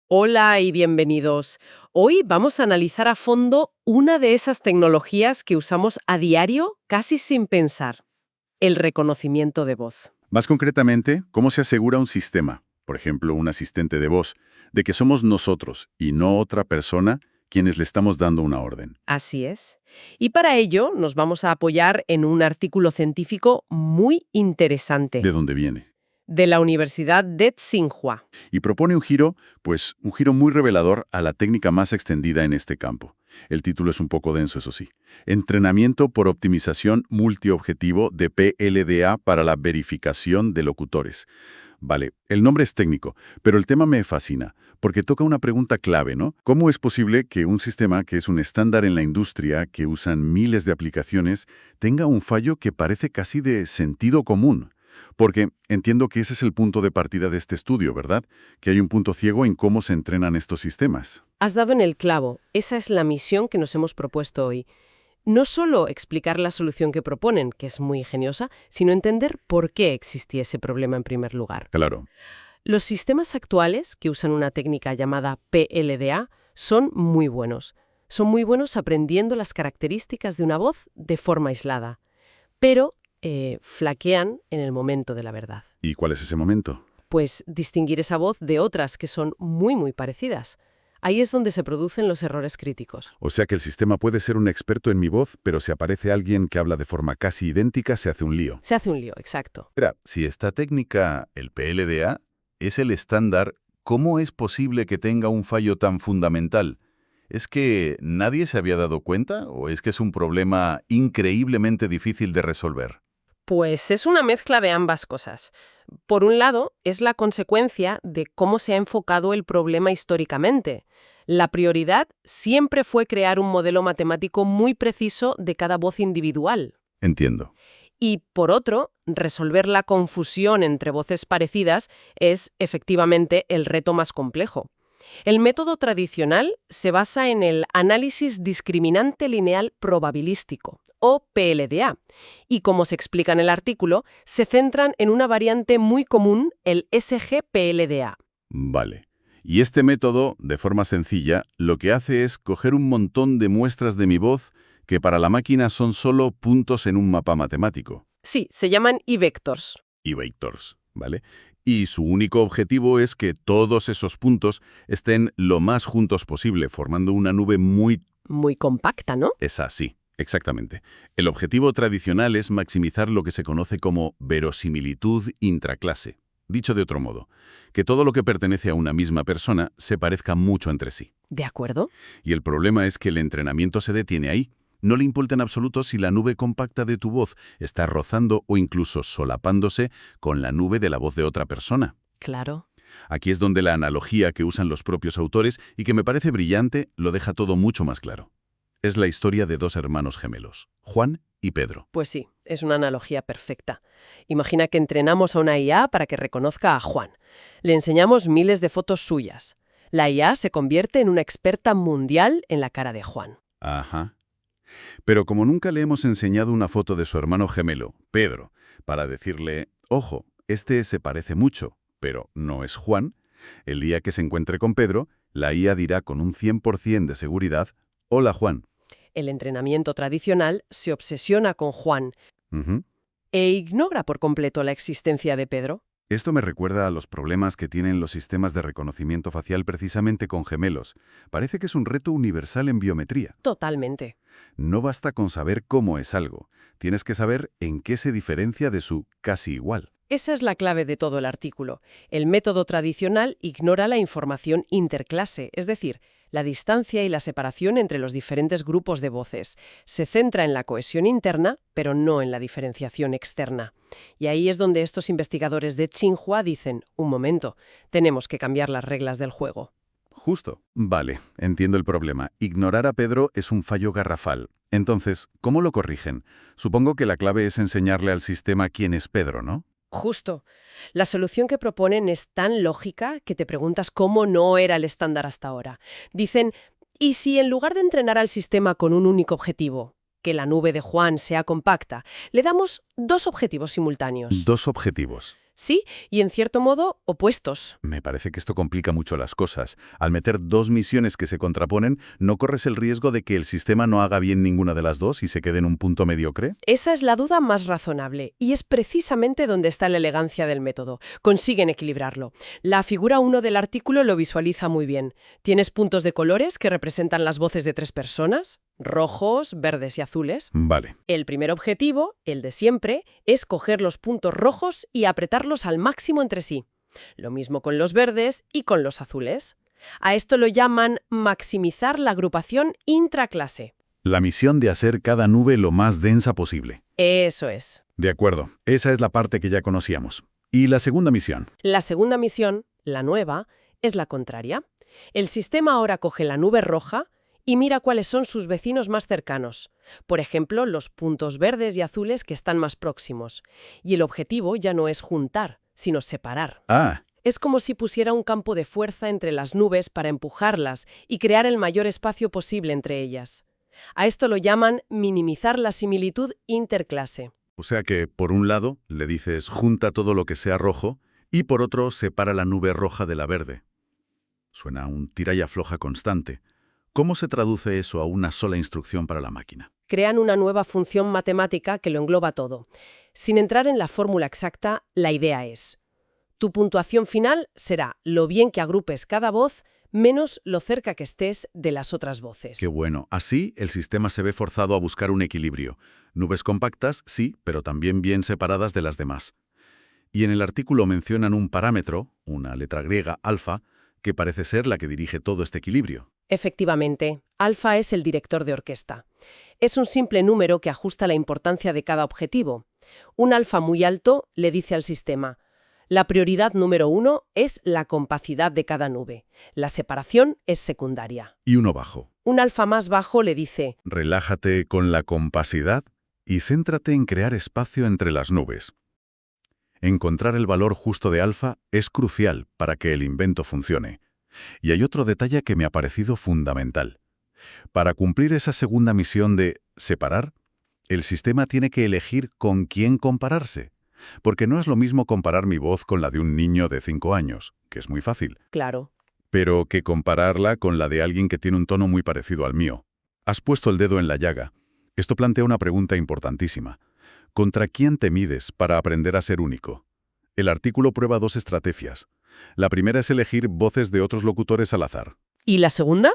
Hola y bienvenidos. Hoy vamos a analizar a fondo una de esas tecnologías que usamos a diario casi sin pensar, el reconocimiento de voz. Más concretamente, ¿cómo se asegura un sistema, por ejemplo, un asistente de voz, de que somos nosotros y no otra persona quienes le estamos dando una orden? Así es. Y para ello nos vamos a apoyar en un artículo científico muy interesante ¿De dónde viene? de la Universidad de Tsinghua. Y propone un giro, pues un giro muy revelador a la técnica más extendida en este campo. El título es un poco denso, eso sí. Entrenamiento por optimización multiobjetivo de PLDA para la verificación de locutores. Vale, el nombre es técnico, pero el tema me fascina, porque toca una pregunta clave, ¿no? ¿Cómo es posible que un sistema que es un estándar en la industria, que usan miles de aplicaciones, tenga un fallo que parece casi de sentido común? Porque entiendo que ese es el punto de partida de este estudio, ¿verdad? Que hay un punto ciego en cómo se entrenan estos sistemas. Has dado en el clavo. Esa es la misión que nos hemos propuesto hoy. No solo explicar la solución que proponen, que es muy ingeniosa, sino entender por qué existía ese problema en primer lugar. Claro. Los sistemas actuales, que usan una técnica llamada PLDA, son muy buenos. Son muy buenos aprendiendo las características de una voz de forma aislada, pero flaquean en el momento de la verdad. ¿Y cuál es ese momento? Pues distinguir esa voz de otras que son muy parecidas. Ahí es donde se producen los errores críticos. O sea que el sistema puede ser un experto en mi voz, pero si aparece alguien que habla de forma casi idéntica, se hace un lío. Se hace un lío, exacto. Espera, si esta técnica, el PLDA, es el estándar, ¿cómo es posible que tenga un fallo tan fundamental? ¿Es que nadie se había dado cuenta o es que es un problema increíblemente difícil de resolver? Pues es una mezcla de ambas cosas. Por un lado, es la consecuencia de cómo se ha enfocado el problema históricamente. La prioridad siempre fue crear un modelo matemático muy preciso de cada voz individual. Entiendo. Y por otro, resolver la confusión entre voces parecidas es efectivamente el reto más complejo. El método tradicional se basa en el análisis discriminante lineal probabilístico, o PLDA, y como se explica en el artículo, se centran en una variante muy común, el SG-PLDA. Vale. Y este método, de forma sencilla, lo que hace es coger un montón de muestras de mi voz que para la máquina son solo puntos en un mapa matemático. Sí, se llaman e-vectors. Y vectors, ¿vale? Y su único objetivo es que todos esos puntos estén lo más juntos posible, formando una nube muy... Muy compacta, ¿no? Es así, exactamente. El objetivo tradicional es maximizar lo que se conoce como verosimilitud intraclase. Dicho de otro modo, que todo lo que pertenece a una misma persona se parezca mucho entre sí. ¿De acuerdo? Y el problema es que el entrenamiento se detiene ahí. No le importa en absoluto si la nube compacta de tu voz está rozando o incluso solapándose con la nube de la voz de otra persona. Claro. Aquí es donde la analogía que usan los propios autores y que me parece brillante lo deja todo mucho más claro. Es la historia de dos hermanos gemelos, Juan y Pedro. Pues sí, es una analogía perfecta. Imagina que entrenamos a una IA para que reconozca a Juan. Le enseñamos miles de fotos suyas. La IA se convierte en una experta mundial en la cara de Juan. Ajá. Pero como nunca le hemos enseñado una foto de su hermano gemelo, Pedro, para decirle, ojo, este se parece mucho, pero no es Juan, el día que se encuentre con Pedro, la IA dirá con un 100% de seguridad, hola Juan. El entrenamiento tradicional se obsesiona con Juan Ujú. e ignora por completo la existencia de Pedro. Esto me recuerda a los problemas que tienen los sistemas de reconocimiento facial precisamente con gemelos. Parece que es un reto universal en biometría. Totalmente. No basta con saber cómo es algo, tienes que saber en qué se diferencia de su casi igual. Esa es la clave de todo el artículo. El método tradicional ignora la información interclase, es decir, la distancia y la separación entre los diferentes grupos de voces. Se centra en la cohesión interna, pero no en la diferenciación externa. Y ahí es donde estos investigadores de Tsinghua dicen, un momento, tenemos que cambiar las reglas del juego. Justo. Vale, entiendo el problema. Ignorar a Pedro es un fallo garrafal. Entonces, ¿cómo lo corrigen? Supongo que la clave es enseñarle al sistema quién es Pedro, ¿no? Justo. La solución que proponen es tan lógica que te preguntas cómo no era el estándar hasta ahora. Dicen, ¿y si en lugar de entrenar al sistema con un único objetivo, que la nube de Juan sea compacta, le damos dos objetivos simultáneos? Dos objetivos. Sí, y en cierto modo, opuestos. Me parece que esto complica mucho las cosas. Al meter dos misiones que se contraponen, ¿no corres el riesgo de que el sistema no haga bien ninguna de las dos y se quede en un punto mediocre? Esa es la duda más razonable, y es precisamente donde está la elegancia del método. Consiguen equilibrarlo. La figura 1 del artículo lo visualiza muy bien. Tienes puntos de colores que representan las voces de 3 personas, rojos, verdes y azules. Vale. El primer objetivo, el de siempre, es coger los puntos rojos y apretarlos al máximo entre sí. Lo mismo con los verdes y con los azules. A esto lo llaman maximizar la agrupación intraclase. La misión de hacer cada nube lo más densa posible. Eso es. De acuerdo, esa es la parte que ya conocíamos. ¿Y la segunda misión? La segunda misión, la nueva, es la contraria. El sistema ahora coge la nube roja y mira cuáles son sus vecinos más cercanos. Por ejemplo, los puntos verdes y azules que están más próximos. Y el objetivo ya no es juntar, sino separar. Ah, Es como si pusiera un campo de fuerza entre las nubes para empujarlas y crear el mayor espacio posible entre ellas. A esto lo llaman minimizar la similitud interclase. o sea que, por un lado, le dices junta todo lo que sea rojo, y por otro, separa la nube roja de la verde. Suena a un tira y afloja constante. ¿Cómo se traduce eso a una sola instrucción para la máquina? Crean una nueva función matemática que lo engloba todo. Sin entrar en la fórmula exacta, la idea es: tu puntuación final será lo bien que agrupes cada voz menos lo cerca que estés de las otras voces. Qué bueno. Así, el sistema se ve forzado a buscar un equilibrio. Nubes compactas, sí, pero también bien separadas de las demás. Y en el artículo mencionan un parámetro, una letra griega, alfa, que parece ser la que dirige todo este equilibrio. Efectivamente, alfa es el director de orquesta. Es un simple número que ajusta la importancia de cada objetivo. Un alfa muy alto le dice al sistema: la prioridad número 1 es la compacidad de cada nube. La separación es secundaria. Y uno bajo. Un alfa más bajo le dice: Relájate con la compacidad y céntrate en crear espacio entre las nubes. Encontrar el valor justo de alfa es crucial para que el invento funcione. Y hay otro detalle que me ha parecido fundamental. Para cumplir esa segunda misión de separar, el sistema tiene que elegir con quién compararse. Porque no es lo mismo comparar mi voz con la de un niño de 5 años, que es muy fácil, claro. pero que compararla con la de alguien que tiene un tono muy parecido al mío. Has puesto el dedo en la llaga. Esto plantea una pregunta importantísima. ¿Contra quién te mides para aprender a ser único? El artículo prueba dos estrategias. La primera es elegir voces de otros locutores al azar. ¿Y la segunda?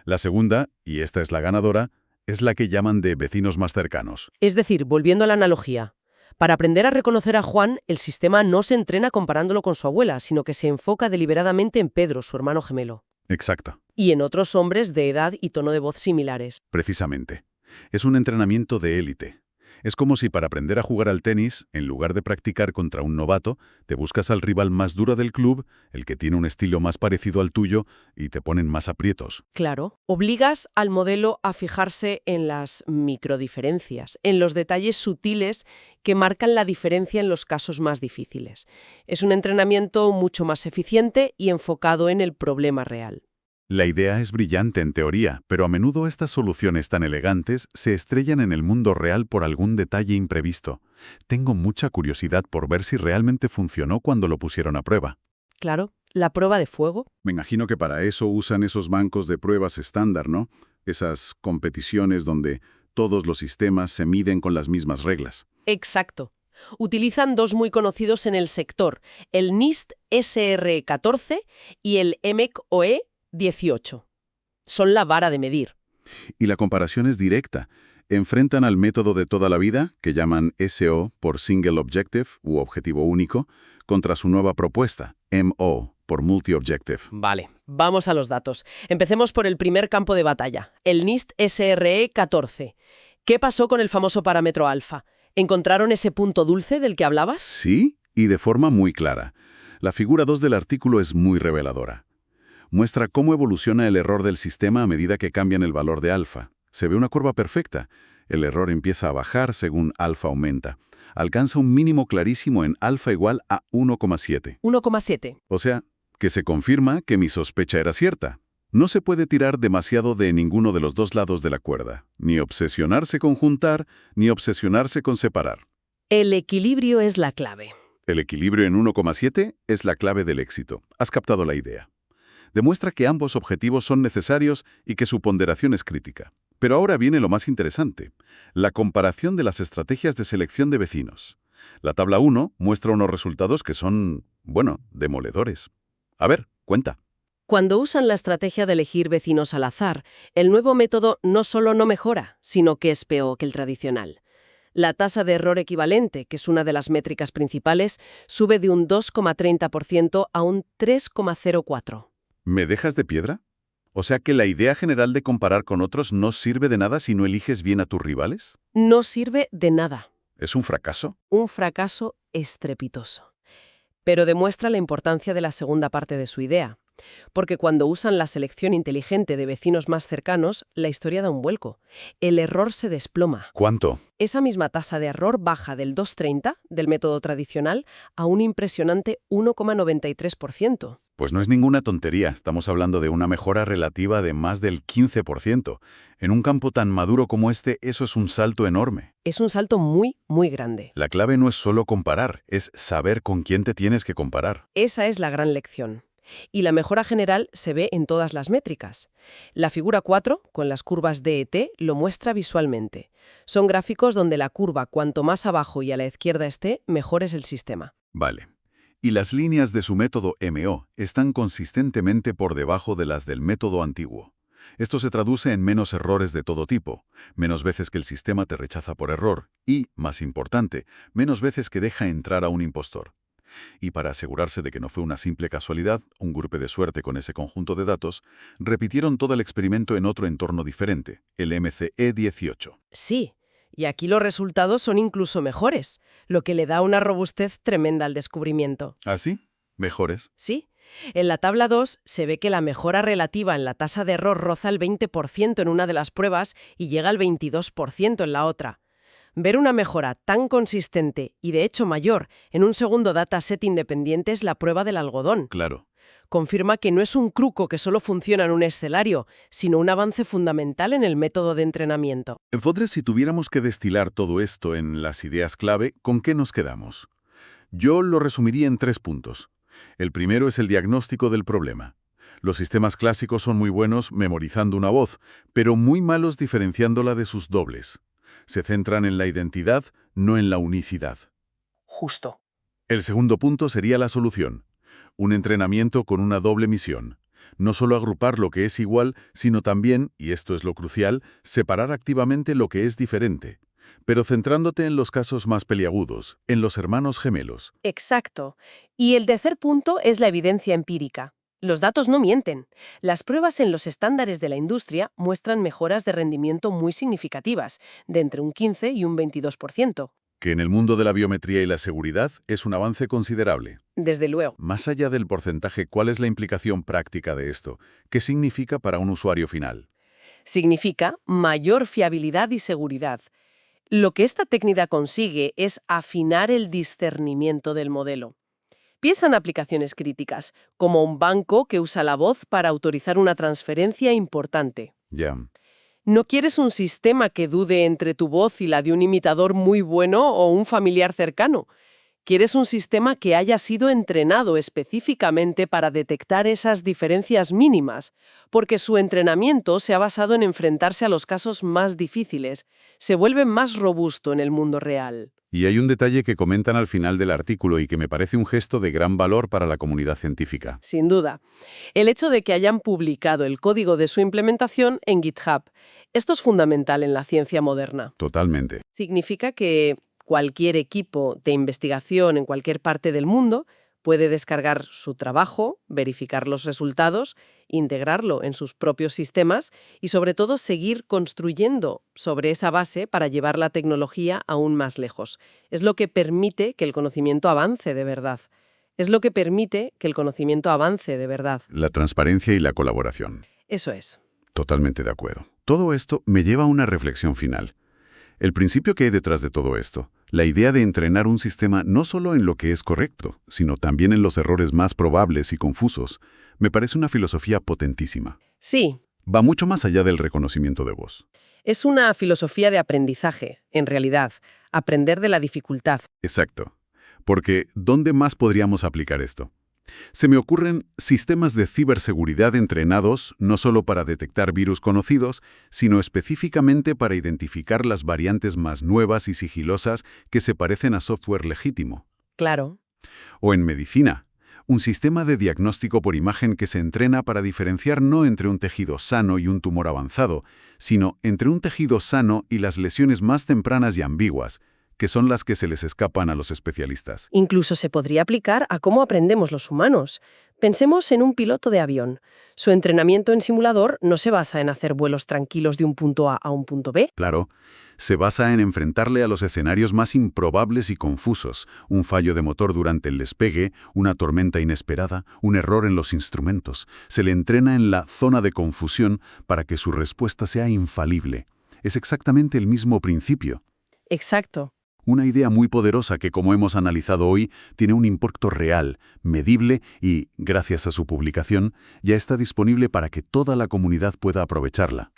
La segunda, y esta es la ganadora, es la que llaman de vecinos más cercanos. Es decir, volviendo a la analogía, para aprender a reconocer a Juan, el sistema no se entrena comparándolo con su abuela, sino que se enfoca deliberadamente en Pedro, su hermano gemelo, Exacta, y en otros hombres de edad y tono de voz similares. precisamente. Es un entrenamiento de élite. Es como si para aprender a jugar al tenis, en lugar de practicar contra un novato, te buscas al rival más duro del club, el que tiene un estilo más parecido al tuyo, y te ponen más aprietos. Claro, obligas al modelo a fijarse en las microdiferencias, en los detalles sutiles que marcan la diferencia en los casos más difíciles. Es un entrenamiento mucho más eficiente y enfocado en el problema real. La idea es brillante en teoría, pero a menudo estas soluciones tan elegantes se estrellan en el mundo real por algún detalle imprevisto. Tengo mucha curiosidad por ver si realmente funcionó cuando lo pusieron a prueba. Claro, la prueba de fuego. Me imagino que para eso usan esos bancos de pruebas estándar, ¿no? Esas competiciones donde todos los sistemas se miden con las mismas reglas. Exacto. Utilizan dos muy conocidos en el sector, el NIST SR14 y el EMEC-OE 18. Son la vara de medir. Y la comparación es directa. Enfrentan al método de toda la vida, que llaman SO por Single Objective u Objetivo Único, contra su nueva propuesta, MO por Multi-Objective. Vale, vamos a los datos. Empecemos por el primer campo de batalla, el NIST SRE14. ¿Qué pasó con el famoso parámetro alfa? ¿Encontraron ese punto dulce del que hablabas? Sí, y de forma muy clara. La figura 2 del artículo es muy reveladora. Muestra cómo evoluciona el error del sistema a medida que cambian el valor de alfa. Se ve una curva perfecta. El error empieza a bajar según alfa aumenta. Alcanza un mínimo clarísimo en alfa igual a 1,7. 1,7. O sea, que se confirma que mi sospecha era cierta. No se puede tirar demasiado de ninguno de los dos lados de la cuerda, ni obsesionarse con juntar, ni obsesionarse con separar. El equilibrio es la clave. El equilibrio en 1,7 es la clave del éxito. Has captado la idea. Demuestra que ambos objetivos son necesarios y que su ponderación es crítica. Pero ahora viene lo más interesante, la comparación de las estrategias de selección de vecinos. La tabla 1 muestra unos resultados que son, bueno, demoledores. A ver, cuenta. Cuando usan la estrategia de elegir vecinos al azar, el nuevo método no solo no mejora, sino que es peor que el tradicional. La tasa de error equivalente, que es una de las métricas principales, sube de un 2,30% a un 3,04%. ¿Me dejas de piedra? O sea que la idea general de comparar con otros no sirve de nada si no eliges bien a tus rivales. No sirve de nada. ¿Es un fracaso? Un fracaso estrepitoso. Pero demuestra la importancia de la segunda parte de su idea. Porque cuando usan la selección inteligente de vecinos más cercanos, la historia da un vuelco. El error se desploma. ¿Cuánto? Esa misma tasa de error baja del 2,30 del método tradicional a un impresionante 1,93%. Pues no es ninguna tontería, estamos hablando de una mejora relativa de más del 15%. En un campo tan maduro como este, eso es un salto enorme. Es un salto muy, muy grande. La clave no es solo comparar, es saber con quién te tienes que comparar. Esa es la gran lección. Y la mejora general se ve en todas las métricas. La figura 4, con las curvas D y T, lo muestra visualmente. Son gráficos donde la curva cuanto más abajo y a la izquierda esté, mejor es el sistema. Vale. Y las líneas de su método MO están consistentemente por debajo de las del método antiguo. Esto se traduce en menos errores de todo tipo, menos veces que el sistema te rechaza por error y, más importante, menos veces que deja entrar a un impostor. Y para asegurarse de que no fue una simple casualidad, un golpe de suerte con ese conjunto de datos, repitieron todo el experimento en otro entorno diferente, el MCE18. Sí, y aquí los resultados son incluso mejores, lo que le da una robustez tremenda al descubrimiento. ¿Ah, sí? ¿Mejores? Sí. En la tabla 2 se ve que la mejora relativa en la tasa de error roza el 20% en una de las pruebas y llega al 22% en la otra. Ver una mejora tan consistente y de hecho mayor en un segundo dataset independiente es la prueba del algodón. Claro. Confirma que no es un truco que solo funciona en un escenario, sino un avance fundamental en el método de entrenamiento. Entonces, si tuviéramos que destilar todo esto en las ideas clave, ¿con qué nos quedamos? Yo lo resumiría en 3 puntos. El primero es el diagnóstico del problema. Los sistemas clásicos son muy buenos memorizando una voz, pero muy malos diferenciándola de sus dobles. Se centran en la identidad, no en la unicidad. Justo. El segundo punto sería la solución. Un entrenamiento con una doble misión. No solo agrupar lo que es igual, sino también, y esto es lo crucial, separar activamente lo que es diferente. Pero centrándote en los casos más peliagudos, en los hermanos gemelos. Exacto. Y el tercer punto es la evidencia empírica. Los datos no mienten. Las pruebas en los estándares de la industria muestran mejoras de rendimiento muy significativas, de entre un 15 y un 22%. Que en el mundo de la biometría y la seguridad es un avance considerable. Desde luego. Más allá del porcentaje, ¿cuál es la implicación práctica de esto? ¿Qué significa para un usuario final? Significa mayor fiabilidad y seguridad. Lo que esta técnica consigue es afinar el discernimiento del modelo. Piensa en aplicaciones críticas, como un banco que usa la voz para autorizar una transferencia importante. Ya. No quieres un sistema que dude entre tu voz y la de un imitador muy bueno o un familiar cercano. Quieres un sistema que haya sido entrenado específicamente para detectar esas diferencias mínimas, porque su entrenamiento se ha basado en enfrentarse a los casos más difíciles. Se vuelve más robusto en el mundo real. Y hay un detalle que comentan al final del artículo y que me parece un gesto de gran valor para la comunidad científica. Sin duda. El hecho de que hayan publicado el código de su implementación en GitHub. Esto es fundamental en la ciencia moderna. Totalmente. Significa que cualquier equipo de investigación en cualquier parte del mundo puede descargar su trabajo, verificar los resultados, integrarlo en sus propios sistemas y, sobre todo, seguir construyendo sobre esa base para llevar la tecnología aún más lejos. Es lo que permite que el conocimiento avance de verdad. La transparencia y la colaboración. Eso es. Totalmente de acuerdo. Todo esto me lleva a una reflexión final. El principio que hay detrás de todo esto, la idea de entrenar un sistema no solo en lo que es correcto, sino también en los errores más probables y confusos, me parece una filosofía potentísima. Sí. Va mucho más allá del reconocimiento de voz. Es una filosofía de aprendizaje, en realidad. Aprender de la dificultad. Exacto. Porque ¿dónde más podríamos aplicar esto? Se me ocurren sistemas de ciberseguridad entrenados no solo para detectar virus conocidos, sino específicamente para identificar las variantes más nuevas y sigilosas que se parecen a software legítimo. Claro. O en medicina, un sistema de diagnóstico por imagen que se entrena para diferenciar no entre un tejido sano y un tumor avanzado, sino entre un tejido sano y las lesiones más tempranas y ambiguas, que son las que se les escapan a los especialistas. Incluso se podría aplicar a cómo aprendemos los humanos. Pensemos en un piloto de avión. Su entrenamiento en simulador no se basa en hacer vuelos tranquilos de un punto A a un punto B. Claro, se basa en enfrentarle a los escenarios más improbables y confusos, un fallo de motor durante el despegue, una tormenta inesperada, un error en los instrumentos. Se le entrena en la zona de confusión para que su respuesta sea infalible. Es exactamente el mismo principio. Exacto. Una idea muy poderosa que, como hemos analizado hoy, tiene un impacto real, medible y, gracias a su publicación, ya está disponible para que toda la comunidad pueda aprovecharla.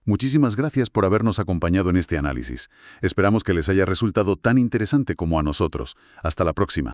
Muchísimas gracias por habernos acompañado en este análisis. Esperamos que les haya resultado tan interesante como a nosotros. Hasta la próxima.